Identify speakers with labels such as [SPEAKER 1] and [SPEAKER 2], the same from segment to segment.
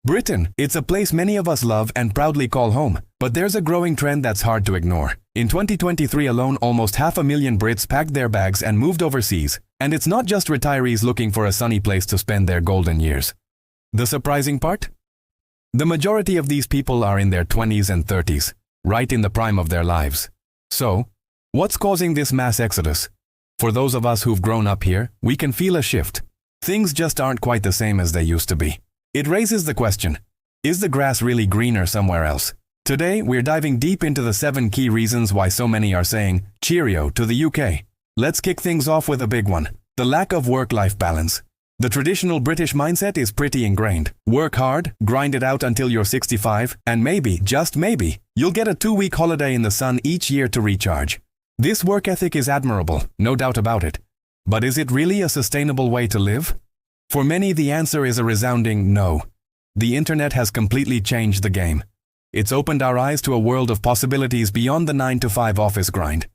[SPEAKER 1] Britain, it's a place many of us love and proudly call home, but there's a growing trend that's hard to ignore. In 2023 alone, almost 500,000 Brits packed their bags and moved overseas, and it's not just retirees looking for a sunny place to spend their golden years. The surprising part? The majority of these people are in their 20s and 30s, right in the prime of their lives. So, what's causing this mass exodus? For those of us who've grown up here, we can feel a shift. Things just aren't quite the same as they used to be. It raises the question, is the grass really greener somewhere else? Today, we're diving deep into the 7 key reasons why so many are saying, cheerio to the UK. Let's kick things off with a big one, the lack of work-life balance. The traditional British mindset is pretty ingrained. Work hard, grind it out until you're 65, and maybe, just maybe, you'll get a 2-week holiday in the sun each year to recharge. This work ethic is admirable, no doubt about it. But is it really a sustainable way to live? For many, the answer is a resounding no. The internet has completely changed the game. It's opened our eyes to a world of possibilities beyond the 9-to-5 office grind.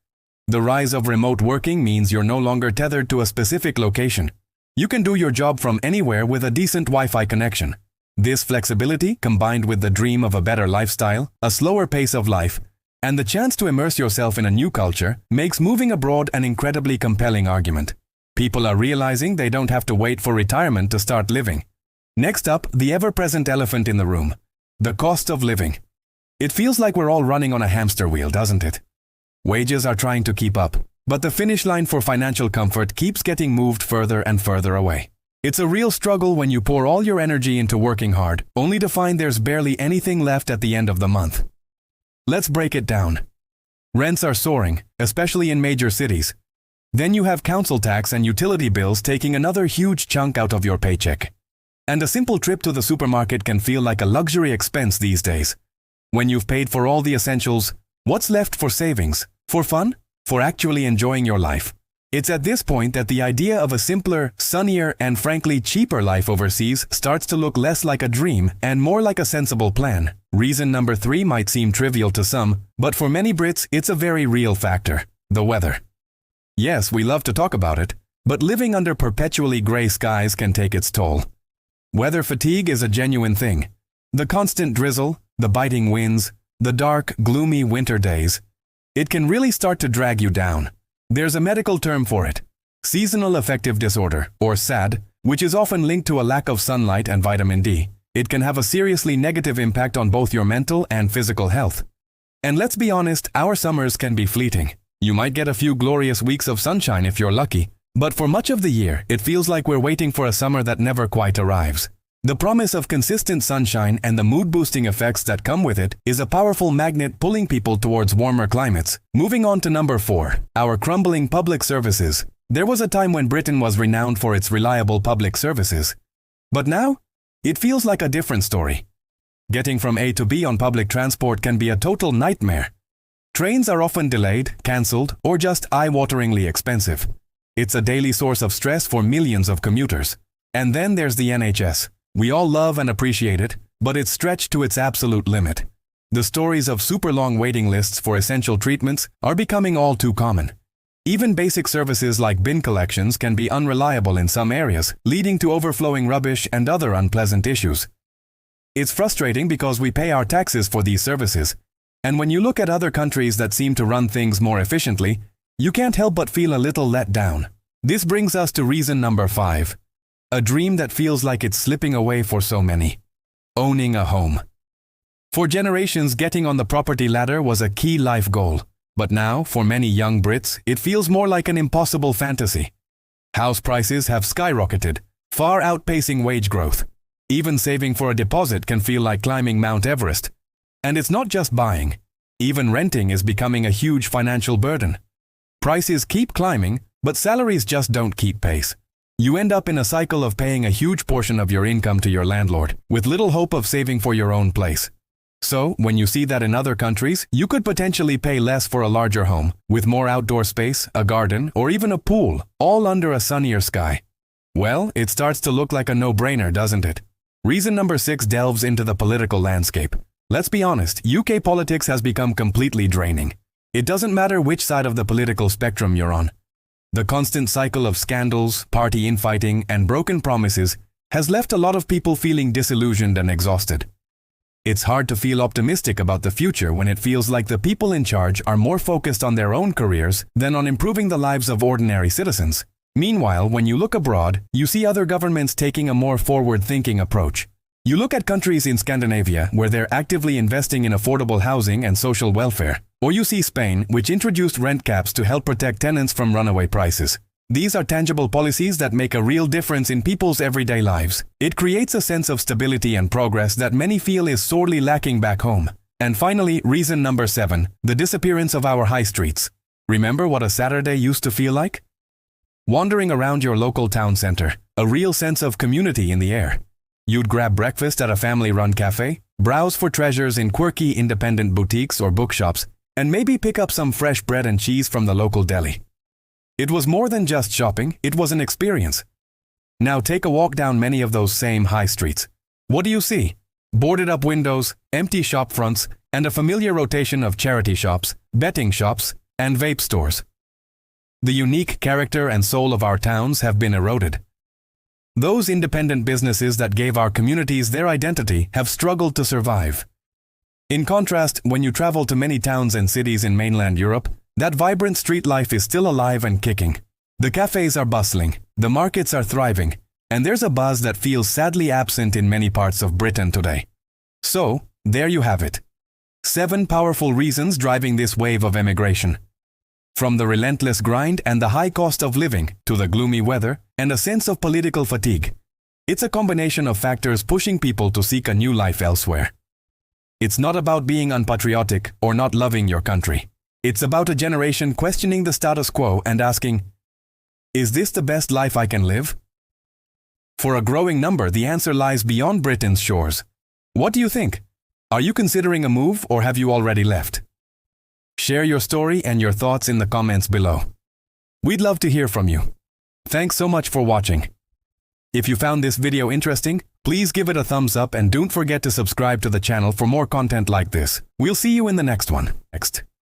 [SPEAKER 1] The rise of remote working means you're no longer tethered to a specific location. You can do your job from anywhere with a decent Wi-Fi connection. This flexibility, combined with the dream of a better lifestyle, a slower pace of life, and the chance to immerse yourself in a new culture, makes moving abroad an incredibly compelling argument. People are realizing they don't have to wait for retirement to start living. Next up, the ever-present elephant in the room, the cost of living. It feels like we're all running on a hamster wheel, doesn't it? Wages are trying to keep up, but the finish line for financial comfort keeps getting moved further and further away. It's a real struggle when you pour all your energy into working hard, only to find there's barely anything left at the end of the month. Let's break it down. Rents are soaring, especially in major cities. Then you have council tax and utility bills taking another huge chunk out of your paycheck. And a simple trip to the supermarket can feel like a luxury expense these days. When you've paid for all the essentials, what's left for savings? For fun? For actually enjoying your life? It's at this point that the idea of a simpler, sunnier, and frankly cheaper life overseas starts to look less like a dream and more like a sensible plan. Reason number 3 might seem trivial to some, but for many Brits, it's a very real factor: the weather. Yes, we love to talk about it, but living under perpetually gray skies can take its toll. Weather fatigue is a genuine thing. The constant drizzle, the biting winds, the dark, gloomy winter days. It can really start to drag you down. There's a medical term for it: seasonal affective disorder, or SAD, which is often linked to a lack of sunlight and vitamin D. It can have a seriously negative impact on both your mental and physical health. And let's be honest, our summers can be fleeting. You might get a few glorious weeks of sunshine if you're lucky, but for much of the year, it feels like we're waiting for a summer that never quite arrives. The promise of consistent sunshine and the mood-boosting effects that come with it is a powerful magnet pulling people towards warmer climates. Moving on to number 4, our crumbling public services. There was a time when Britain was renowned for its reliable public services. But now, it feels like a different story. Getting from A to B on public transport can be a total nightmare. Trains are often delayed, cancelled, or just eye-wateringly expensive. It's a daily source of stress for millions of commuters. And then there's the NHS. We all love and appreciate it, but it's stretched to its absolute limit. The stories of super long waiting lists for essential treatments are becoming all too common. Even basic services like bin collections can be unreliable in some areas, leading to overflowing rubbish and other unpleasant issues. It's frustrating because we pay our taxes for these services, and when you look at other countries that seem to run things more efficiently, you can't help but feel a little let down. This brings us to reason number 5. A dream that feels like it's slipping away for so many: owning a home. For generations, getting on the property ladder was a key life goal. But now, for many young Brits, it feels more like an impossible fantasy. House prices have skyrocketed, far outpacing wage growth. Even saving for a deposit can feel like climbing Mount Everest. And it's not just buying. Even renting is becoming a huge financial burden. Prices keep climbing, but salaries just don't keep pace. You end up in a cycle of paying a huge portion of your income to your landlord, with little hope of saving for your own place. So, when you see that in other countries, you could potentially pay less for a larger home, with more outdoor space, a garden, or even a pool, all under a sunnier sky. Well, it starts to look like a no-brainer, doesn't it? Reason number 6 delves into the political landscape. Let's be honest, UK politics has become completely draining. It doesn't matter which side of the political spectrum you're on. The constant cycle of scandals, party infighting, and broken promises has left a lot of people feeling disillusioned and exhausted. It's hard to feel optimistic about the future when it feels like the people in charge are more focused on their own careers than on improving the lives of ordinary citizens. Meanwhile, when you look abroad, you see other governments taking a more forward-thinking approach. You look at countries in Scandinavia where they're actively investing in affordable housing and social welfare. Or you see Spain, which introduced rent caps to help protect tenants from runaway prices. These are tangible policies that make a real difference in people's everyday lives. It creates a sense of stability and progress that many feel is sorely lacking back home. And finally, reason number 7, the disappearance of our high streets. Remember what a Saturday used to feel like? Wandering around your local town center, a real sense of community in the air. You'd grab breakfast at a family-run cafe, browse for treasures in quirky independent boutiques or bookshops, and maybe pick up some fresh bread and cheese from the local deli. It was more than just shopping, it was an experience. Now take a walk down many of those same high streets. What do you see? Boarded up windows, empty shop fronts, and a familiar rotation of charity shops, betting shops, and vape stores. The unique character and soul of our towns have been eroded. Those independent businesses that gave our communities their identity have struggled to survive. In contrast, when you travel to many towns and cities in mainland Europe, that vibrant street life is still alive and kicking. The cafes are bustling, the markets are thriving, and there's a buzz that feels sadly absent in many parts of Britain today. So, there you have it. 7 powerful reasons driving this wave of emigration. From the relentless grind and the high cost of living to the gloomy weather and a sense of political fatigue. It's a combination of factors pushing people to seek a new life elsewhere. It's not about being unpatriotic or not loving your country. It's about a generation questioning the status quo and asking, is this the best life I can live? For a growing number, the answer lies beyond Britain's shores. What do you think? Are you considering a move or have you already left? Share your story and your thoughts in the comments below. We'd love to hear from you. Thanks so much for watching. If you found this video interesting, please give it a thumbs up and don't forget to subscribe to the channel for more content like this. We'll see you in the next one. Next.